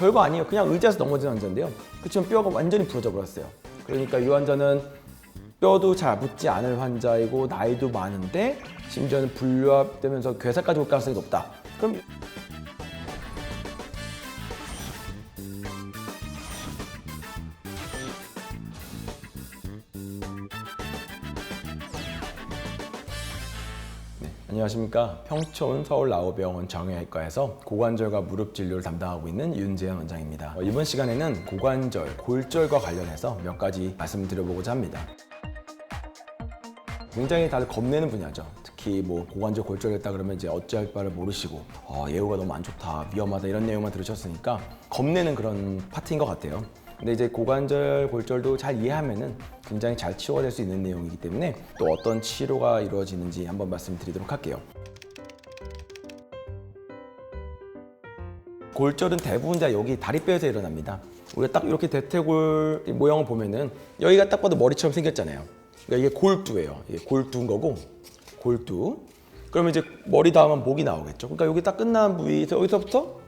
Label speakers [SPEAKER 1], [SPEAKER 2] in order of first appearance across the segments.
[SPEAKER 1] 별거 아니에요. 그냥 의자에서 넘어진 환자인데요. 그렇지만 뼈가 완전히 부러져 버렸어요. 그러니까 이 환자는 뼈도 잘 붙지 않을 환자이고 나이도 많은데 심지어는 분류압되면서 괴사까지 올 가능성이 높다. 그럼 안녕하십니까. 평촌 서울나우병원 정형외과에서 고관절과 무릎 진료를 담당하고 있는 윤재현 원장입니다. 이번 시간에는 고관절, 골절과 관련해서 몇 가지 말씀드려보고자 합니다. 굉장히 다들 겁내는 분야죠. 특히 뭐 고관절 골절했다 그러면 이제 어찌할 바를 모르시고 예후가 너무 안 좋다, 위험하다 이런 내용만 들으셨으니까 겁내는 그런 파트인 것 같아요. 근데 이제 고관절 골절도 잘 이해하면은 굉장히 잘 치료가 될 수 있는 내용이기 때문에 또 어떤 치료가 이루어지는지 한번 말씀드리도록 할게요. 골절은 대부분 다 여기 다리뼈에서 일어납니다. 우리가 딱 이렇게 대퇴골 모형을 보면은 여기가 딱 봐도 머리처럼 생겼잖아요. 그러니까 이게 골두예요. 이게 골두인 거고, 골두. 그러면 이제 머리 다음은 목이 나오겠죠. 그러니까 여기 딱 끝난 부위에서 여기서부터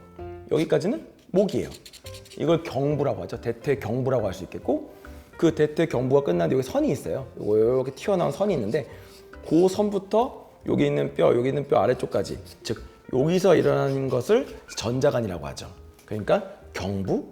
[SPEAKER 1] 여기까지는 목이에요. 이걸 경부라고 하죠. 대퇴경부라고 할 수 있겠고, 그 대퇴경부가 끝났는데 여기 선이 있어요. 이렇게 튀어나온 선이 있는데 그 선부터 여기 있는 뼈 아래쪽까지, 즉 여기서 일어나는 것을 전자간이라고 하죠. 그러니까 경부,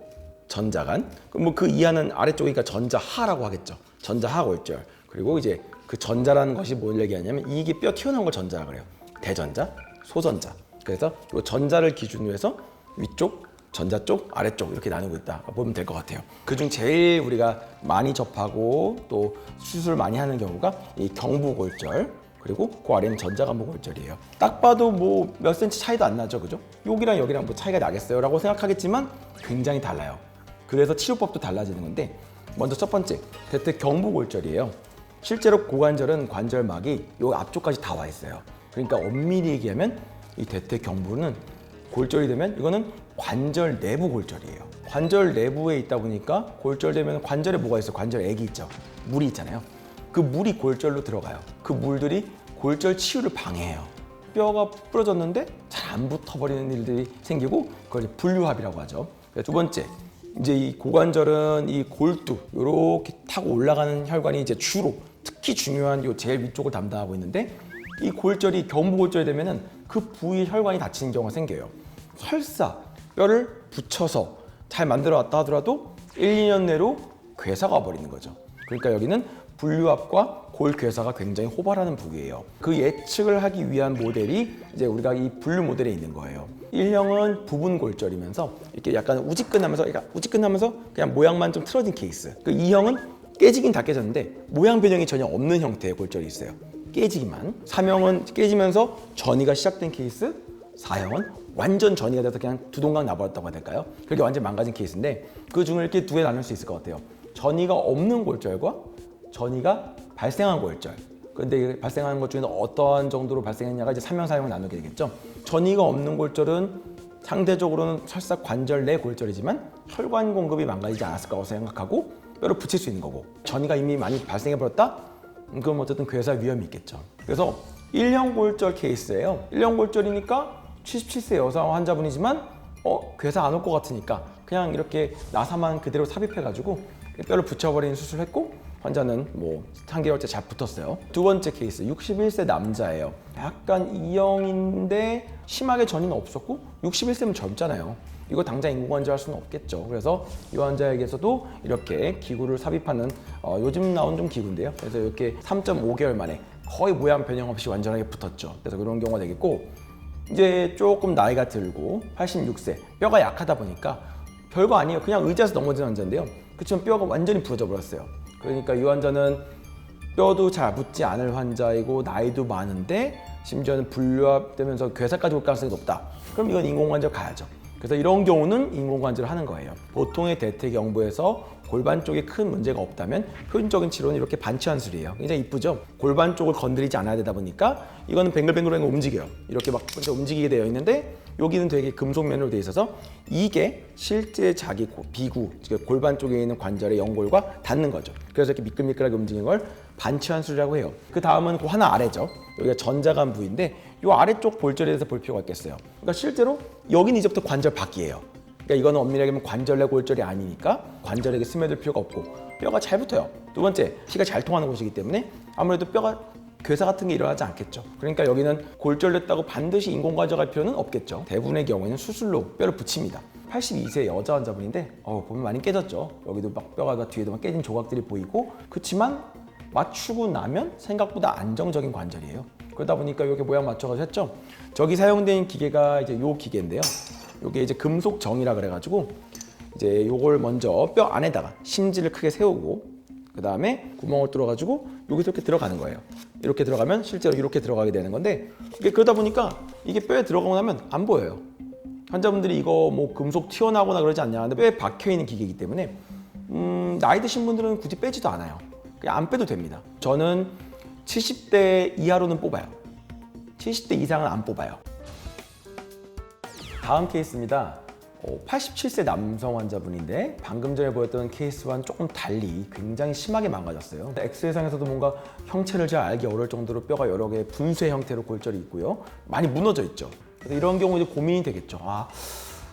[SPEAKER 1] 전자간. 뭐 그 이하는 아래쪽이니까 전자하라고 하겠죠. 전자하 골절. 그리고 이제 그 전자라는 것이 뭘 얘기하냐면 이게 뼈 튀어나온 걸 전자라 그래요. 대전자, 소전자. 그래서 이 전자를 기준으로 해서 위쪽, 전자 쪽, 아래쪽 이렇게 나누고 있다 보면 될 것 같아요. 그중 제일 우리가 많이 접하고 또 수술 많이 하는 경우가 이 경부골절, 그리고 그 아래는 전자간부골절이에요. 딱 봐도 뭐 몇 센치 차이도 안 나죠, 그죠? 여기랑 여기랑 뭐 차이가 나겠어요? 라고 생각하겠지만 굉장히 달라요. 그래서 치료법도 달라지는 건데, 먼저 첫 번째, 대퇴경부골절이에요. 실제로 고관절은 관절막이 요 앞쪽까지 다 와 있어요. 그러니까 엄밀히 얘기하면 이 대퇴경부는 골절이 되면 이거는 관절 내부 골절이에요. 관절 내부에 있다 보니까 골절되면 관절에 뭐가 있어요? 관절액이 있죠. 물이 있잖아요. 그 물이 골절로 들어가요. 그 물들이 골절 치유를 방해해요. 뼈가 부러졌는데 잘 안 붙어버리는 일들이 생기고 그걸 분류합이라고 하죠. 두 번째, 이제 이 고관절은 이 골두 이렇게 타고 올라가는 혈관이 이제 주로 특히 중요한 요 제일 위쪽을 담당하고 있는데, 이 골절이 경부골절이 되면은 그 부위 혈관이 다치는 경우가 생겨요. 설사 뼈를 붙여서 잘 만들어 왔다 하더라도 1, 2년 내로 괴사가 와버리는 거죠. 그러니까 여기는 분류압과 골괴사가 굉장히 호발하는 부위예요. 그 예측을 하기 위한 모델이 이제 우리가 이 분류 모델에 있는 거예요. 1형은 부분 골절이면서 이렇게 약간 우직근하면서 그냥 모양만 좀 틀어진 케이스. 그 2형은 깨지긴 다 깨졌는데 모양 변형이 전혀 없는 형태의 골절이 있어요. 깨지기만. 3형은 깨지면서 전이가 시작된 케이스. 4형은 완전 전이가 돼서 그냥 두동강 나버렸다고 해야 될까요? 그게 완전 망가진 케이스인데, 그 중을 이렇게 두 개 나눌 수 있을 것 같아요. 전이가 없는 골절과 전이가 발생한 골절. 근데 발생하는 것 중에는 어떠한 정도로 발생했냐가 이제 3형, 4형을 나누게 되겠죠. 전이가 없는 골절은 상대적으로는 설사 관절 내 골절이지만 혈관 공급이 망가지지 않았을 거라고 생각하고 뼈를 붙일 수 있는 거고, 전이가 이미 많이 발생해버렸다? 그럼 어쨌든 괴사 위험이 있겠죠. 그래서 1형 골절 케이스예요. 1형 골절이니까 77세 여성 환자분이지만 괴사 안 올 것 같으니까 그냥 이렇게 나사만 그대로 삽입해가지고 뼈를 붙여버리는 수술을 했고, 환자는 뭐 3개월째 잘 붙었어요. 두 번째 케이스, 61세 남자예요. 약간 E형인데 심하게 전이는 없었고 61세면 젊잖아요. 이거 당장 인공관절 할 수는 없겠죠. 그래서 이 환자에게서도 이렇게 기구를 삽입하는 요즘 나온 좀 기구인데요. 그래서 이렇게 3.5개월 만에 거의 모양 변형 없이 완전하게 붙었죠. 그래서 그런 경우가 되겠고, 이제 조금 나이가 들고 86세, 뼈가 약하다 보니까 별거 아니에요. 그냥 의자에서 넘어진 환자인데요. 그렇지만 뼈가 완전히 부러져 버렸어요. 그러니까 이 환자는 뼈도 잘 붙지 않을 환자이고 나이도 많은데 심지어는 분류압되면서 괴사까지 올 가능성이 높다. 그럼 이건 인공관절 가야죠. 그래서 이런 경우는 인공관절을 하는 거예요. 보통의 대퇴경부에서 골반 쪽에 큰 문제가 없다면 표준적인 치료는 이렇게 반치환술이에요. 굉장히 이쁘죠? 골반 쪽을 건드리지 않아야 되다 보니까 이거는 뱅글뱅글 움직여요. 이렇게 막 움직이게 되어 있는데 여기는 되게 금속면으로 되어 있어서 이게 실제 자기 비구, 골반 쪽에 있는 관절의 연골과 닿는 거죠. 그래서 이렇게 미끌미끌하게 움직이는 걸 반치환술이라고 해요. 그 다음은 그 하나 아래죠. 여기가 전자간 부위인데 이 아래쪽 골절에 대해서 볼 필요가 있겠어요. 그러니까 실제로 여기는 이제부터 관절 밖이에요. 그러니까 이거는 엄밀하게 보면 관절내 골절이 아니니까 관절에게 스며들 필요가 없고 뼈가 잘 붙어요. 두 번째, 피가 잘 통하는 곳이기 때문에 아무래도 뼈가 괴사 같은 게 일어나지 않겠죠. 그러니까 여기는 골절됐다고 반드시 인공관절할 필요는 없겠죠. 대부분의 경우에는 수술로 뼈를 붙입니다. 82세 여자 환자분인데 보면 많이 깨졌죠. 여기도 막 뼈가 뒤에도 막 깨진 조각들이 보이고, 그렇지만 맞추고 나면 생각보다 안정적인 관절이에요. 그러다 보니까 이렇게 모양 맞춰가지고 했죠. 저기 사용된 기계가 이제 요 기계인데요. 요게 이제 금속 정이라 그래가지고 이제 요걸 먼저 뼈 안에다가 심지를 크게 세우고 그 다음에 구멍을 뚫어가지고 여기서 이렇게 들어가는 거예요. 이렇게 들어가면 실제로 이렇게 들어가게 되는 건데, 이게 그러다 보니까 이게 뼈에 들어가고 나면 안 보여요. 환자분들이 이거 뭐 금속 튀어나오거나 그러지 않냐 하는데 뼈에 박혀있는 기계이기 때문에 나이 드신 분들은 굳이 빼지도 않아요. 그냥 안 빼도 됩니다. 저는 70대 이하로는 뽑아요. 70대 이상은 안 뽑아요. 다음 케이스입니다. 87세 남성 환자분인데 방금 전에 보였던 케이스와는 조금 달리 굉장히 심하게 망가졌어요. 엑스레이상에서도 뭔가 형체를 잘 알기 어려울 정도로 뼈가 여러 개의 분쇄 형태로 골절이 있고요. 많이 무너져 있죠. 그래서 이런 경우 이제 고민이 되겠죠.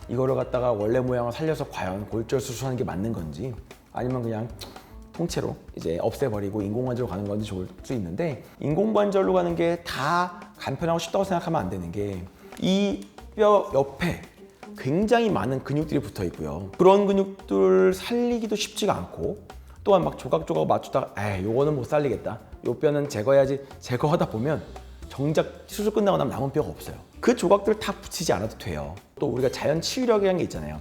[SPEAKER 1] 이거를 갖다가 원래 모양을 살려서 과연 골절 수술하는 게 맞는 건지, 아니면 그냥 통째로 이제 없애버리고 인공관절로 가는 건지 좋을 수 있는데, 인공관절로 가는 게 다 간편하고 쉽다고 생각하면 안 되는 게, 이 뼈 옆에 굉장히 많은 근육들이 붙어 있고요. 그런 근육들 살리기도 쉽지가 않고, 또한 막 조각조각 맞추다가 요거는 못 살리겠다, 요 뼈는 제거해야지, 제거하다 보면 정작 수술 끝나고 나면 남은 뼈가 없어요. 그 조각들을 다 붙이지 않아도 돼요. 또 우리가 자연 치유력이라는 게 있잖아요.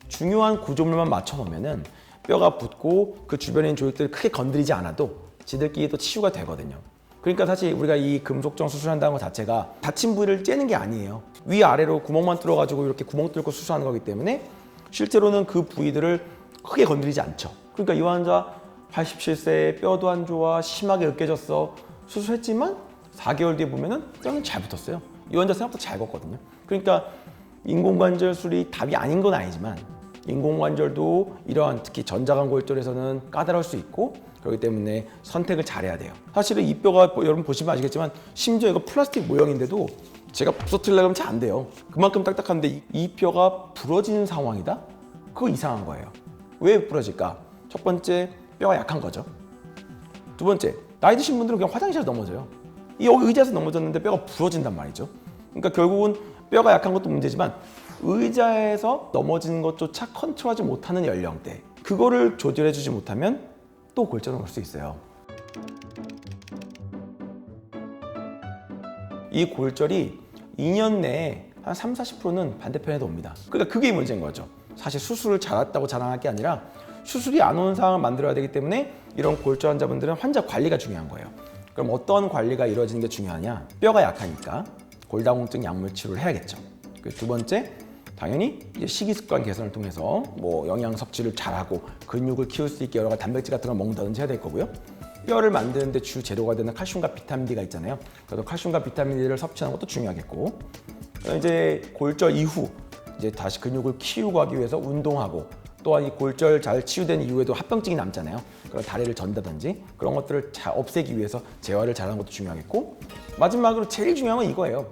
[SPEAKER 1] 중요한 구조물만 맞춰 놓으면은 뼈가 붙고 그 주변에 있는 조직들을 크게 건드리지 않아도 지들끼리 또 치유가 되거든요. 그러니까 사실 우리가 이 금속정 수술한다는 것 자체가 다친 부위를 째는 게 아니에요. 위아래로 구멍만 뚫어가지고 이렇게 구멍 뚫고 수술하는 거기 때문에 실제로는 그 부위들을 크게 건드리지 않죠. 그러니까 이 환자 87세, 뼈도 안 좋아, 심하게 으깨졌어, 수술했지만 4개월 뒤에 보면은 뼈는 잘 붙었어요. 이 환자 생각보다 잘 걷거든요. 그러니까 인공관절 수술이 답이 아닌 건 아니지만, 인공관절도 이러한 특히 전자간 골절에서는 까다로울 수 있고, 그렇기 때문에 선택을 잘해야 돼요. 사실은 이 뼈가 여러분 보시면 아시겠지만 심지어 이거 플라스틱 모형인데도 제가 부서뜨리려고 하면 잘 안 돼요. 그만큼 딱딱한데 이 뼈가 부러지는 상황이다? 그거 이상한 거예요. 왜 부러질까? 첫 번째, 뼈가 약한 거죠. 두 번째, 나이 드신 분들은 그냥 화장실에서 넘어져요. 여기 의자에서 넘어졌는데 뼈가 부러진단 말이죠. 그러니까 결국은 뼈가 약한 것도 문제지만 의자에서 넘어지는 것조차 컨트롤하지 못하는 연령대, 그거를 조절해주지 못하면 또 골절은 올 수 있어요. 이 골절이 2년 내에 한 30-40%는 반대편에도 옵니다. 그러니까 그게 문제인 거죠. 사실 수술을 잘했다고 자랑할 게 아니라 수술이 안 오는 상황을 만들어야 되기 때문에 이런 골절 환자분들은 환자 관리가 중요한 거예요. 그럼 어떤 관리가 이루어지는 게 중요하냐? 뼈가 약하니까 골다공증 약물 치료를 해야겠죠. 두 번째, 당연히 이제 식이습관 개선을 통해서 뭐 영양 섭취를 잘하고 근육을 키울 수 있게 여러 가지 단백질 같은 걸 먹는다든지 해야 될 거고요. 뼈를 만드는데 주 재료가 되는 칼슘과 비타민 D가 있잖아요. 그래서 칼슘과 비타민 D를 섭취하는 것도 중요하겠고, 이제 골절 이후 이제 다시 근육을 키우고 하기 위해서 운동하고, 또한 이 골절 잘 치유된 이후에도 합병증이 남잖아요. 그런 다리를 전다든지 그런 것들을 잘 없애기 위해서 재활을 잘하는 것도 중요하겠고, 마지막으로 제일 중요한 건 이거예요.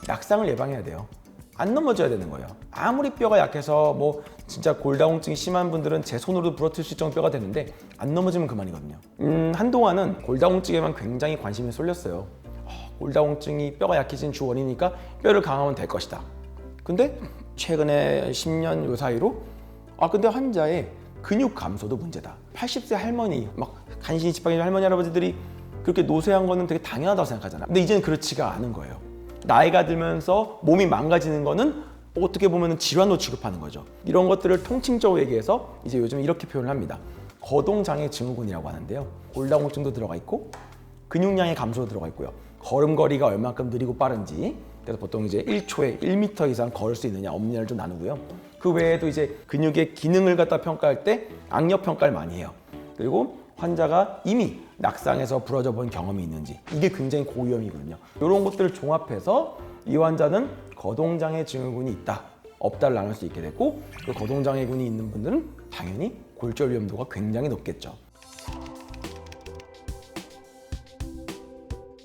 [SPEAKER 1] 낙상을 예방해야 돼요. 안 넘어져야 되는 거예요. 아무리 뼈가 약해서 뭐 진짜 골다공증이 심한 분들은 제 손으로도 부러뜨릴 수 있을 정도 뼈가 되는데 안 넘어지면 그만이거든요. 한동안은 골다공증에만 굉장히 관심이 쏠렸어요. 골다공증이 뼈가 약해진 주 원인이니까 뼈를 강화하면 될 것이다. 근데 최근에 10년 요 사이로 근데 환자의 근육 감소도 문제다. 80세 할머니, 막 간신히 지팡이 할머니 할아버지들이 그렇게 노쇠한 거는 되게 당연하다고 생각하잖아. 근데 이제는 그렇지가 않은 거예요. 나이가 들면서 몸이 망가지는 거는 어떻게 보면 질환으로 취급하는 거죠. 이런 것들을 통칭적으로 얘기해서 이제 요즘 이렇게 표현을 합니다. 거동장애 증후군이라고 하는데요. 골다공증도 들어가 있고 근육량의 감소도 들어가 있고요. 걸음걸이가 얼마큼 느리고 빠른지, 그래서 보통 이제 1초에 1m 이상 걸을 수 있느냐 없느냐를 좀 나누고요. 그 외에도 이제 근육의 기능을 갖다 평가할 때 악력 평가를 많이 해요. 그리고 환자가 이미 낙상해서 부러져 본 경험이 있는지, 이게 굉장히 고위험이거든요. 이런 것들을 종합해서 이 환자는 거동장애 증후군이 있다, 없다를 나눌 수 있게 되고, 그 거동장애군이 있는 분들은 당연히 골절 위험도가 굉장히 높겠죠.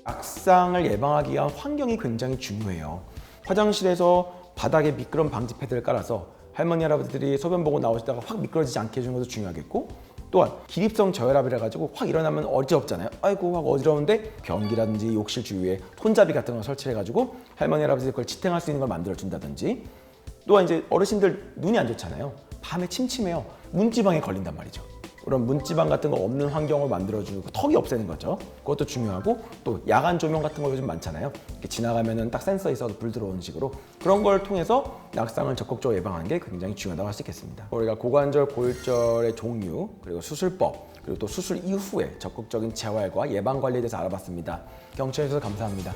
[SPEAKER 1] 낙상을 예방하기 위한 환경이 굉장히 중요해요. 화장실에서 바닥에 미끄럼 방지 패드를 깔아서 할머니 할아버지들이 소변 보고 나오시다가 확 미끄러지지 않게 해주는 것도 중요하겠고, 또한 기립성 저혈압이라 가지고 확 일어나면 어지럽잖아요. 아이고 확 어지러운데 변기라든지 욕실 주위에 손잡이 같은 걸 설치해 가지고 할머니 할아버지 그걸 지탱할 수 있는 걸 만들어 준다든지, 또한 이제 어르신들 눈이 안 좋잖아요. 밤에 침침해요. 문지방에 걸린단 말이죠. 그런 문지방 같은 거 없는 환경을 만들어주고 턱이 없애는 거죠. 그것도 중요하고, 또 야간 조명 같은 거 요즘 많잖아요. 이렇게 지나가면은 딱 센서 있어서 불 들어오는 식으로 그런 걸 통해서 낙상을 적극적으로 예방하는 게 굉장히 중요하다고 할 수 있겠습니다. 우리가 고관절, 골절의 종류, 그리고 수술법, 그리고 또 수술 이후에 적극적인 재활과 예방 관리에 대해서 알아봤습니다. 경청해 주셔서 감사합니다.